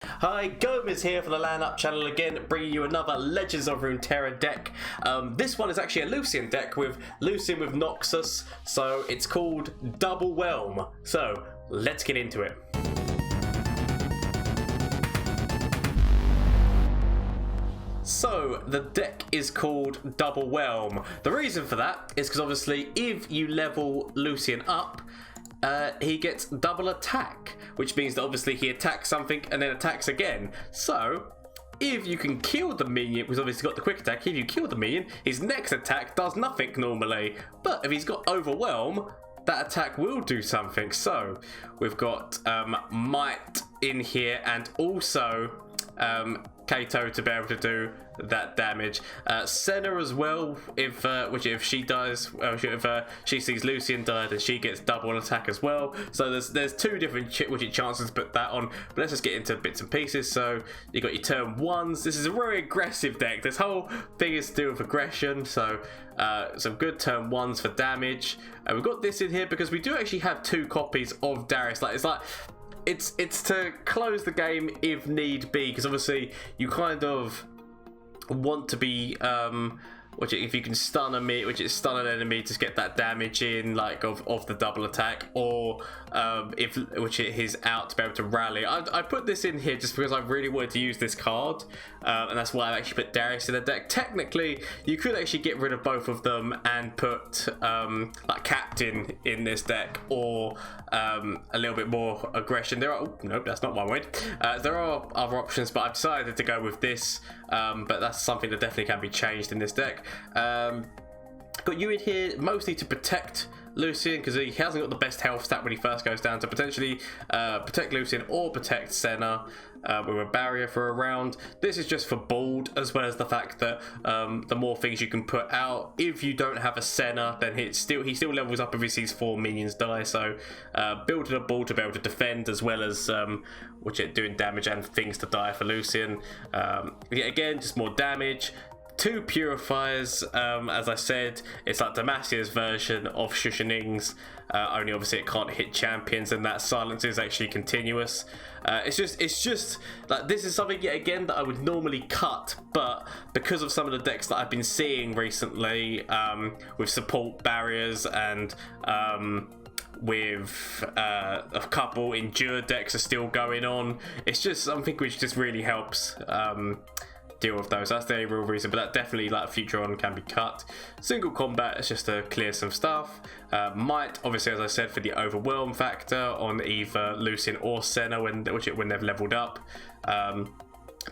Hi, Gomez here for the LAN Up channel again, bringing you another Legends of Runeterra deck. This one is actually a Lucian deck with Lucian with Noxus, so it's called DoubleWhelm. So, let's get into it. So, the deck is called DoubleWhelm. The reason for that is because obviously if you level Lucian up, he gets double attack, which means that obviously he attacks something and then attacks again. So if you can kill the minion, because obviously he's got the quick attack, if you kill the minion, his next attack does nothing normally. But if he's got Overwhelm, that attack will do something. So we've got Might in here, and also Kato to be able to do that damage. Senna as well, if she dies, if she sees Lucian die, then she gets double attack as well. So there's two different chances to put that on. But let's just get into bits and pieces. So you got your turn ones. This is a very aggressive deck. This whole thing is to do with aggression. So some good turn ones for damage. And we've got this in here because we do actually have two copies of Darius. It's to close the game if need be, because obviously you kind of want to be if you can stun an enemy to get that damage in, like of the double attack, or if he's out to be able to rally. I put this in here just because I really wanted to use this card, and that's why I actually put Darius in the deck. Technically, you could actually get rid of both of them and put like Captain in this deck, or a little bit more aggression. Nope, that's not one word. There are other options, but I've decided to go with this. But that's something that definitely can be changed in this deck. Got you in here mostly to protect Lucian, because he hasn't got the best health stat when he first goes down, to potentially protect Lucian or protect Senna with a barrier for a round. This is just for bold, as well as the fact that the more things you can put out. If you don't have a Senna, then he still levels up if he sees 4 minions die. So building a ball to be able to defend, as well as doing damage and things to die for Lucian. Yeah, again, just more damage. 2 purifiers, as I said, it's like Demacia's version of Shushaning's, only obviously it can't hit champions, and that silence is actually continuous. It's just like, this is something yet again that I would normally cut, but because of some of the decks that I've been seeing recently, with support barriers and with a couple endure decks are still going on, it's just something which just really helps deal with those. That's the only real reason, but that definitely, like, future on, can be cut. Single combat is just to clear some stuff. Might, obviously, as I said, for the overwhelm factor on either Lucian or Senna when they've leveled up.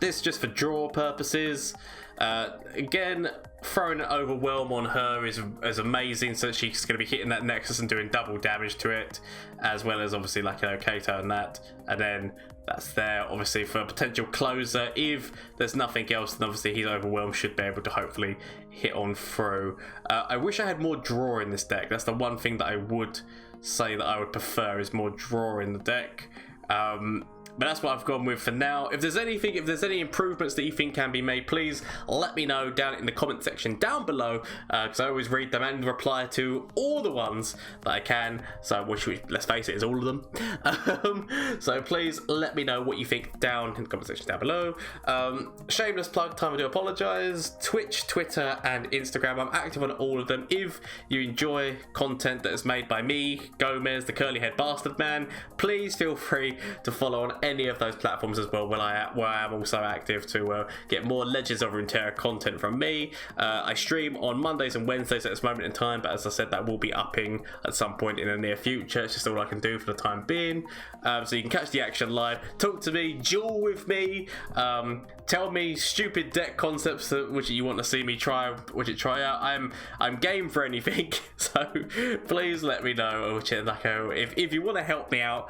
This is just for draw purposes. Again, throwing an overwhelm on her is amazing, so she's going to be hitting that nexus and doing double damage to it, as well as obviously like Kato and that. And then that's there obviously for a potential closer. If there's nothing else, then obviously his overwhelm should be able to hopefully hit on through. I wish I had more draw in this deck. That's the one thing that I would say that I would prefer, is more draw in the deck. But that's what I've gone with for now. If there's any improvements that you think can be made, please let me know down in the comment section down below, because I always read them and reply to all the ones that I can. So let's face it, is all of them. So please let me know what you think down in the comment section down below. Shameless plug time, I do apologise. Twitch, Twitter and Instagram, I'm active on all of them. If you enjoy content that is made by me, Gomez, the curly head bastard man, please feel free to follow on any of those platforms as well, where I am also active, to get more Legends of Runeterra content from me. I stream on Mondays and Wednesdays at this moment in time, but as I said, that will be upping at some point in the near future. It's just all I can do for the time being. So you can catch the action live, talk to me, duel with me, tell me stupid deck concepts which you want to see me try out. I'm game for anything, so please let me know. If you want to help me out,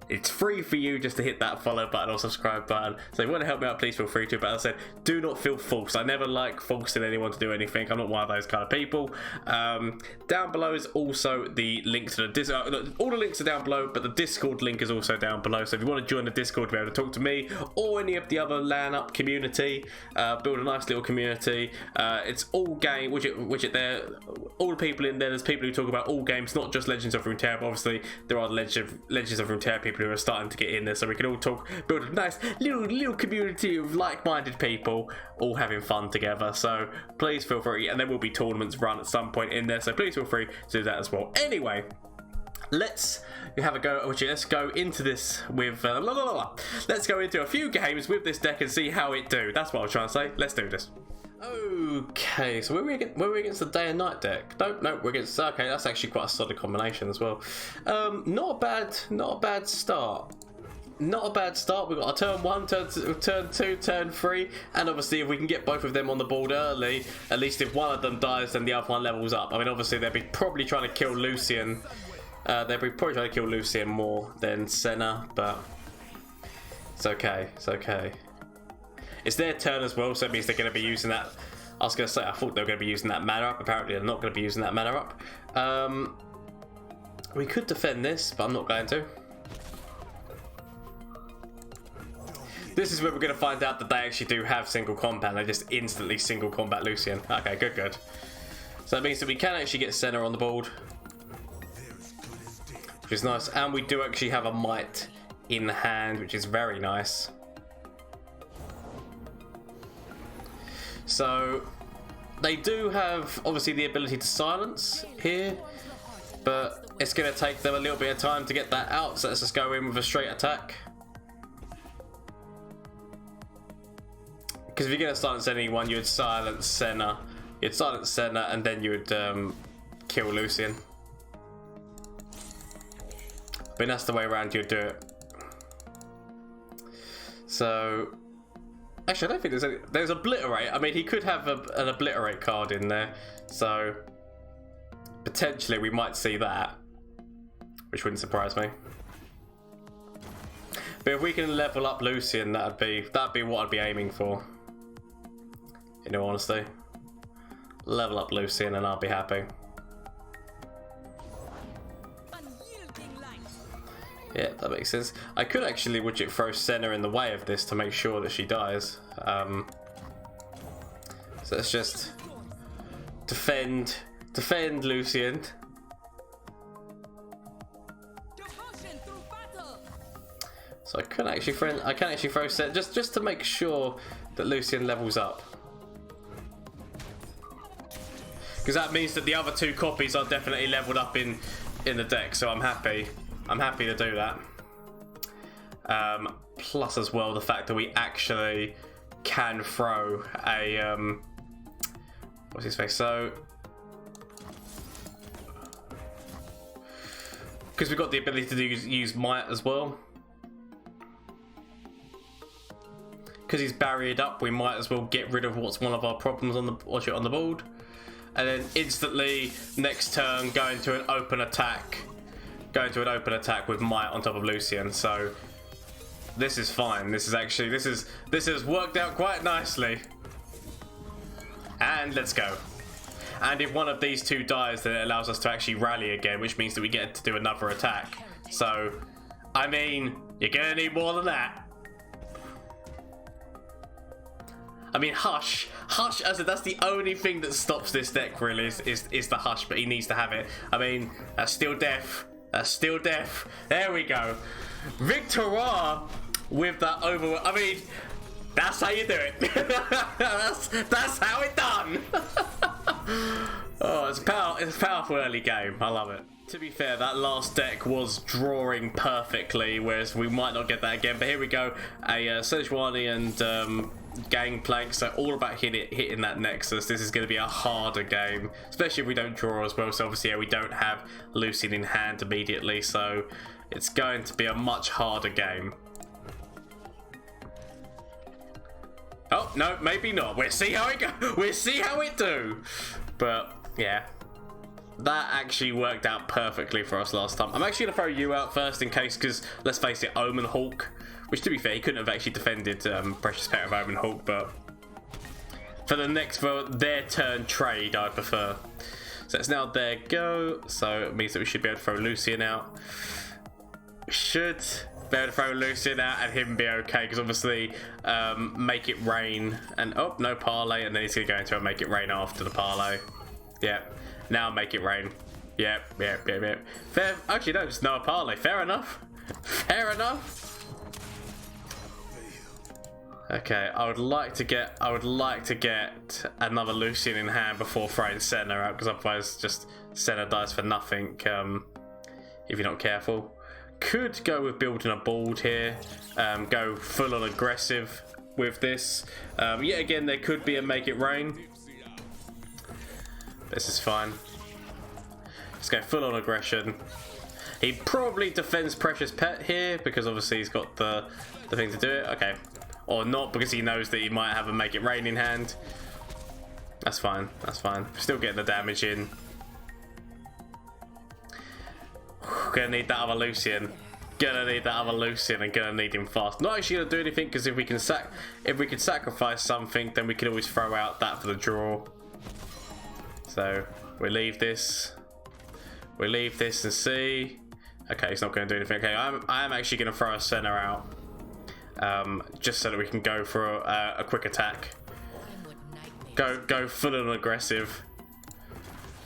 it's free for you just to hit that follow button or subscribe button. So if you want to help me out, please feel free to. But as I said, do not feel forced. I never like forcing anyone to do anything. I'm not one of those kind of people. Down below is also the link to the Discord. All the links are down below, but the Discord link is also down below. So if you want to join the Discord to be able to talk to me or any of the other LAN Up community, build a nice little community. It's all game, all the people in there. There's people who talk about all games, not just Legends of Runeterra, but obviously there are Legends of Runeterra people who are starting to get in there, so we can all talk, build a nice little community of like-minded people all having fun together. So please feel free, and there will be tournaments run at some point in there, so please feel free to do that as well. Anyway, let's have a go. Let's go into this with let's go into a few games with this deck and see how it do. That's what I was trying to say. Let's do this. Okay, so were we against the day and night deck? No, we're against. Okay, that's actually quite a solid combination as well. Not a bad start. Not a bad start. We've got a turn 1, turn 2, turn 3, and obviously if we can get both of them on the board early, at least if one of them dies, then the other one levels up. I mean, obviously they'll be probably trying to kill Lucian. They'll be probably trying to kill Lucian more than Senna, but it's okay. It's okay. It's their turn as well, so it means they're going to be using that. I was going to say, I thought they were going to be using that mana up. Apparently, they're not going to be using that mana up. We could defend this, but I'm not going to. This is where we're going to find out that they actually do have single combat. They just instantly single combat Lucian. Okay, good. So that means that we can actually get Senna on the board, which is nice. And we do actually have a Might in hand, which is very nice. So they do have obviously the ability to silence here, but it's going to take them a little bit of time to get that out. So let's just go in with a straight attack. Because if you're going to silence anyone, you would silence Senna. You'd silence Senna and then you would kill Lucian. I mean, that's the way around you'd do it. So actually, I don't think there's obliterate. I mean, he could have an obliterate card in there, so potentially we might see that, which wouldn't surprise me. But if we can level up Lucian, that'd be what I'd be aiming for. In all honesty, level up Lucian, and I'll be happy. Yeah, that makes sense. I could actually widget throw Senna in the way of this to make sure that she dies. So let's just defend Lucian. So I can actually throw Senna just to make sure that Lucian levels up, because that means that the other two copies are definitely leveled up in the deck. So I'm happy to do that. Plus as well the fact that we actually can throw a what's his face, so because we've got the ability to use Might as well, because he's barriered up, we might as well get rid of what's one of our problems on the board, and then instantly next turn go into an open attack with Might on top of Lucian. So this is fine. This has worked out quite nicely. And let's go. And if one of these two dies, then it allows us to actually rally again, which means that we get to do another attack. So, I mean, you're gonna need more than that. I mean, Hush, as that's the only thing that stops this deck really is the Hush, but he needs to have it. I mean, that's still death. That's still death. There we go. Victoire with that overwhelm. I mean, that's how you do it. that's how it's done. Oh, it's a powerful early game. I love it. To be fair, that last deck was drawing perfectly, whereas we might not get that again. But here we go. A Sejuani and Gangplank, so all about hitting that Nexus. This is going to be a harder game, especially if we don't draw as well. So obviously, yeah, we don't have Lucian in hand immediately, so it's going to be a much harder game. Oh no, maybe not. We'll see how it go. We'll see how it do. But yeah, that actually worked out perfectly for us last time. I'm actually going to throw you out first in case, because let's face it, Omen Hawk, which to be fair, he couldn't have actually defended Precious Pet of Omen Hawk, but for their turn trade, I prefer. So it's now their go, so it means that we should be able to throw Lucian out. We should be able to throw Lucian out and him be okay, because obviously make it rain, and oh, no parlay, and then he's going to go into a make it rain after the parlay. Yeah, Now make it rain. Yep. Fair. Actually, no, just no parlay. Fair enough. Fair enough. Okay, I would like to get another Lucian in hand before throwing Senna out, because otherwise just Senna dies for nothing if you're not careful. Could go with building a board here, go full on aggressive with this. Yet again, there could be a make it rain. This is fine. Just go full on aggression. He probably defends Precious Pet here because obviously he's got the thing to do it. Okay. Or not, because he knows that he might have a make it rain in hand. That's fine. That's fine. Still getting the damage in. Gonna need that other Lucian. Gonna need that other Lucian, and gonna need him fast. Not actually gonna do anything, because if we can sacrifice something, then we can always throw out that for the draw. So we leave this. We leave this and see. Okay, he's not gonna do anything. Okay, I am actually gonna throw a Senna out. Just so that we can go for a quick attack. Go full on aggressive.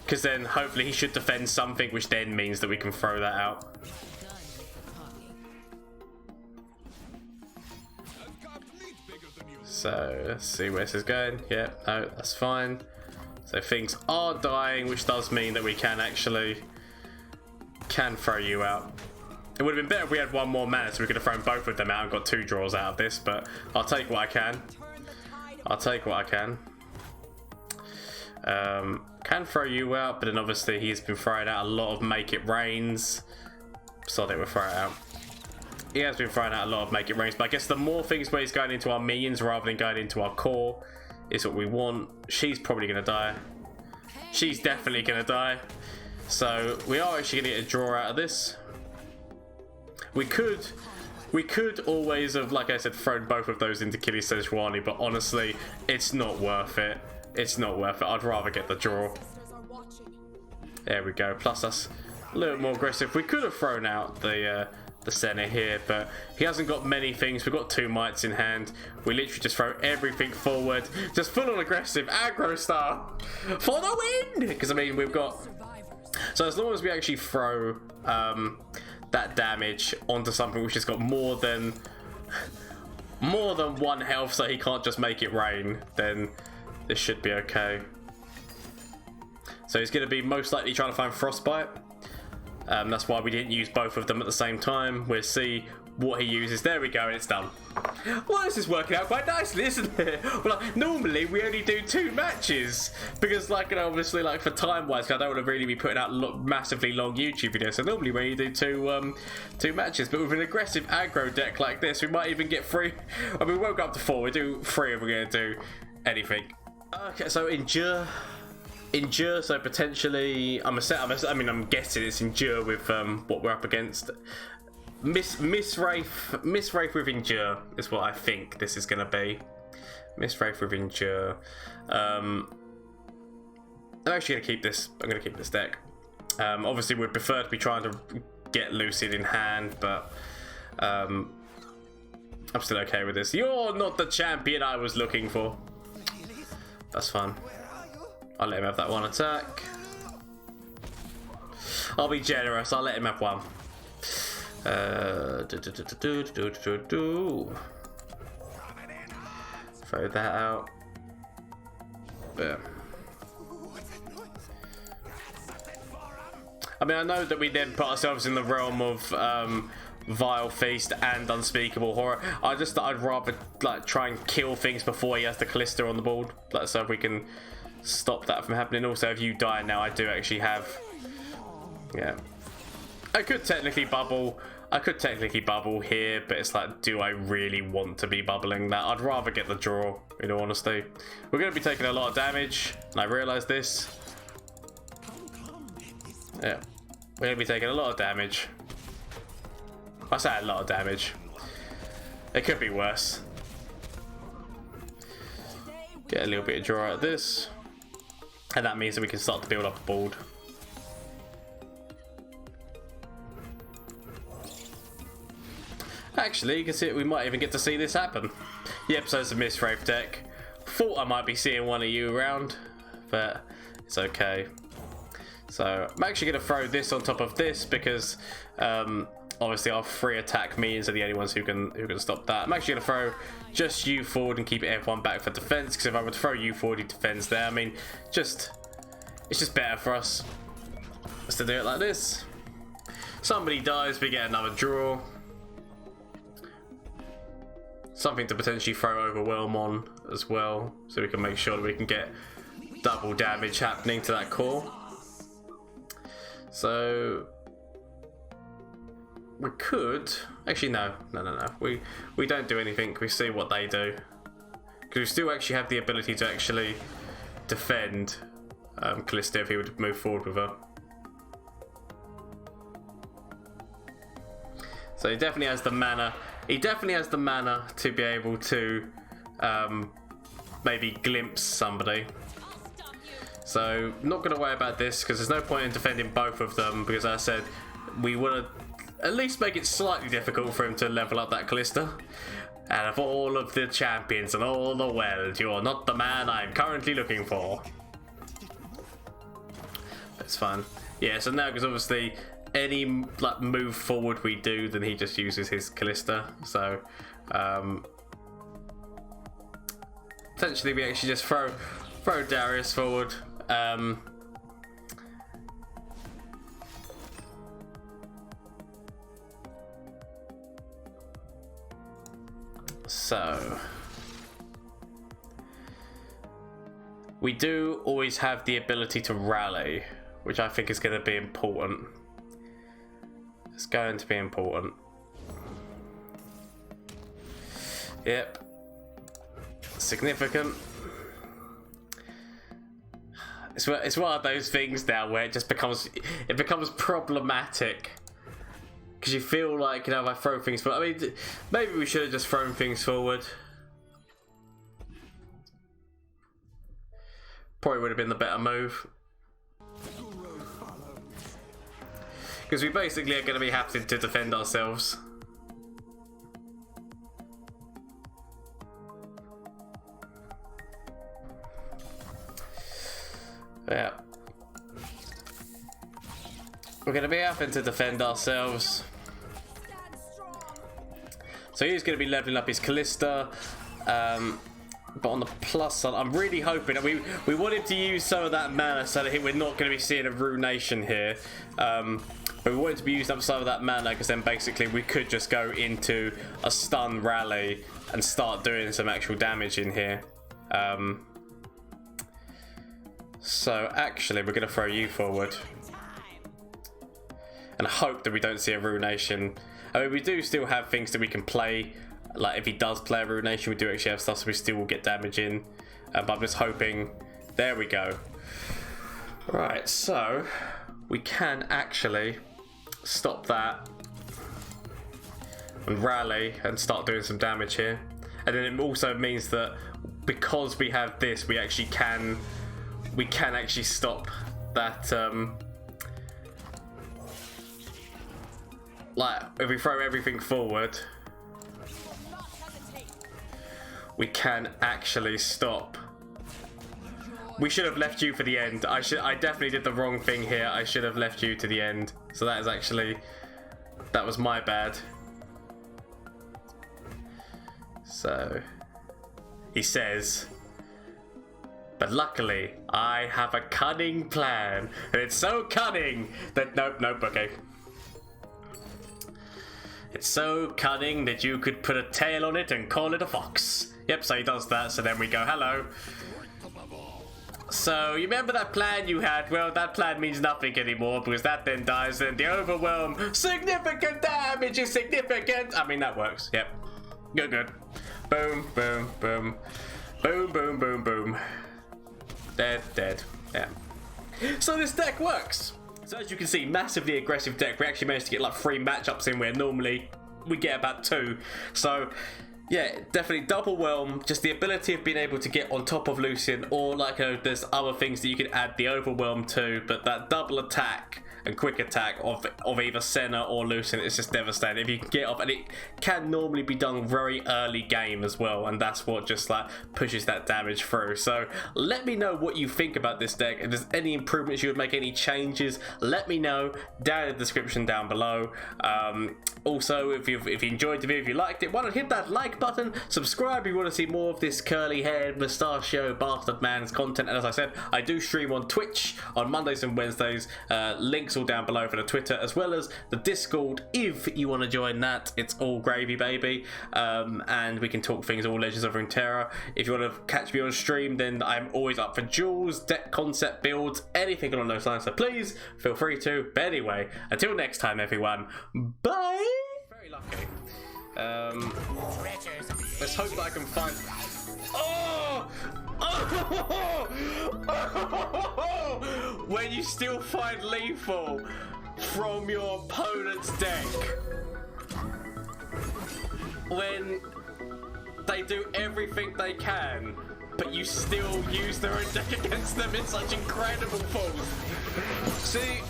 Because then hopefully he should defend something, which then means that we can throw that out. So let's see where this is going. Yeah, no, that's fine. So things are dying, which does mean that we can throw you out. It would have been better if we had one more mana, so we could have thrown both of them out and got 2 draws out of this, but I'll take what I can. I'll take what I can. Can throw you out, but then obviously he's been throwing out a lot of make it rains. So they will throw it out. He has been throwing out a lot of make it rains, but I guess the more things where he's going into our minions rather than going into our core is what we want. She's probably going to die. She's definitely going to die. So we are actually going to get a draw out of this. We could always have, like I said, thrown both of those into Kalista Sejuani, but honestly, it's not worth it. It's not worth it. I'd rather get the draw. There we go. Plus that's a little more aggressive. We could have thrown out the center here, but he hasn't got many things. We've got 2 mites in hand. We literally just throw everything forward. Just full on aggressive aggro style for the win! Because I mean, we've got... So as long as we actually throw... that damage onto something which has got more than 1 health, so he can't just make it rain, then this should be okay. So he's going to be most likely trying to find Frostbite. That's why we didn't use both of them at the same time. We'll see what he uses. There we go, and it's done. Well, this is working out quite nicely, isn't it? Well, like, normally we only do 2 matches because, like, you know, obviously, like, for time-wise, I don't want to really be putting out massively long YouTube videos. So normally we only do two matches, but with an aggressive aggro deck like this, we might even get 3. I mean, we won't go up to 4. We do 3 if we're going to do anything. Okay, so endure. So potentially, I'm guessing it's endure with what we're up against. Mistwraith with endure is what I think this is going to be. Mistwraith with endure. I'm actually going to keep this. I'm going to keep this deck. Obviously, we'd prefer to be trying to get Lucian in hand, but I'm still okay with this. You're not the champion I was looking for. That's fine. I'll let him have that 1 attack. I'll be generous. I'll let him have 1. Throw that out. Yeah. I mean, I know that we then put ourselves in the realm of Vile Feast and Unspeakable Horror. I'd rather like try and kill things before he has the Kalista on the board, like, so if we can stop that from happening. Also, if you die now, I do actually have... Yeah. I could technically bubble here, but it's like, do I really want to be bubbling that? I'd rather get the draw, in all honesty. We're going to be taking a lot of damage, and I realise this. Yeah. We're going to be taking a lot of damage. I say a lot of damage. It could be worse. Get a little bit of draw out of this. And that means that we can start to build up a board. Actually, you can see it, we might even get to see this happen. Yep, so it's a Mistwraith deck. Thought I might be seeing one of you around, but it's okay. So I'm actually going to throw this on top of this because obviously our free attack means are the only ones who can stop that. I'm actually going to throw just you forward and keep everyone back for defense, because if I would throw you forward, he defends there. I mean, it's just better for us to do it like this. Somebody dies, we get another draw. Something to potentially throw Overwhelm on as well, so we can make sure that we can get double damage happening to that core. So we could actually no. We don't do anything. We see what they do, because we still actually have the ability to actually defend Kalista if he would move forward with her. So he definitely has the mana. He definitely has the mana to be able to maybe glimpse somebody. So not going to worry about this, because there's no point in defending both of them, because as I said, we want to at least make it slightly difficult for him to level up that Kalista. And of all of the champions in all the world, you are not the man I'm currently looking for. That's fine. Yeah, so now, because obviously any like move forward we do, then he just uses his Kalista. So potentially we actually just throw Darius forward. So we do always have the ability to rally, which I think is going to be important. It's going to be important. Yep. Significant. It's one of those things now where it just becomes problematic, because you feel like, you know, if I throw things forward, I mean, maybe we should have just thrown things forward. Probably would have been the better move, because we basically are going to be having to defend ourselves. Yeah. We're going to be having to defend ourselves. So he's going to be leveling up his Kalista. But on the plus side, I'm really hoping that we want him to use some of that mana so that we're not going to be seeing a Ruination here. But we want him to be using up some of that mana, because then basically we could just go into a stun rally and start doing some actual damage in here. So actually we're going to throw you forward and hope that we don't see a Ruination. I mean, we do still have things that we can play. Like if he does play a Ruination, we do actually have stuff, so we still will get damage in. But I'm just hoping. There we go. Right, so we can actually stop that and rally and start doing some damage here. And then it also means that because we have this, we actually can actually stop that. Like if we throw everything forward, we can actually stop. We should have left you for the end. I definitely did the wrong thing here. I should have left you to the end. So that was my bad. So he says, but luckily I have a cunning plan, and it's so cunning that nope, okay. It's so cunning that you could put a tail on it and call it a fox. Yep, so he does that, so then we go, hello. So, you remember that plan you had? Well, that plan means nothing anymore, because that then dies, and the Overwhelm, significant damage is significant. I mean, that works, yep. Good. Boom, boom, boom. Boom, boom, boom, boom. Dead, yeah. So this deck works. So as you can see, massively aggressive deck. We actually managed to get like 3 matchups in where normally we get about 2. So yeah, definitely DoubleWhelm, just the ability of being able to get on top of Lucian, or like there's other things that you can add the Overwhelm to, but that double attack and quick attack of either Senna or Lucian, it's just devastating. If you can get off, and it can normally be done very early game as well, and that's what just like pushes that damage through. So let me know what you think about this deck. If there's any improvements you would make, any changes, let me know down in the description down below. Also, if you enjoyed the video, if you liked it, why not hit that like button, subscribe if you want to see more of this curly haired mustachio bastard man's content. And as I said, I do stream on Twitch on Mondays and Wednesdays. Links all down below for the Twitter as well as the Discord if you want to join that. It's all gravy, baby. And we can talk things all Legends of Runeterra. If you want to catch me on stream, then I'm always up for duels, deck concept builds, anything along those lines, so please feel free to. But anyway, until next time everyone, bye. Very lucky. Let's hope that I can find... Oh! Oh! When you still find lethal from your opponent's deck, when they do everything they can, but you still use their own deck against them in such incredible force. See,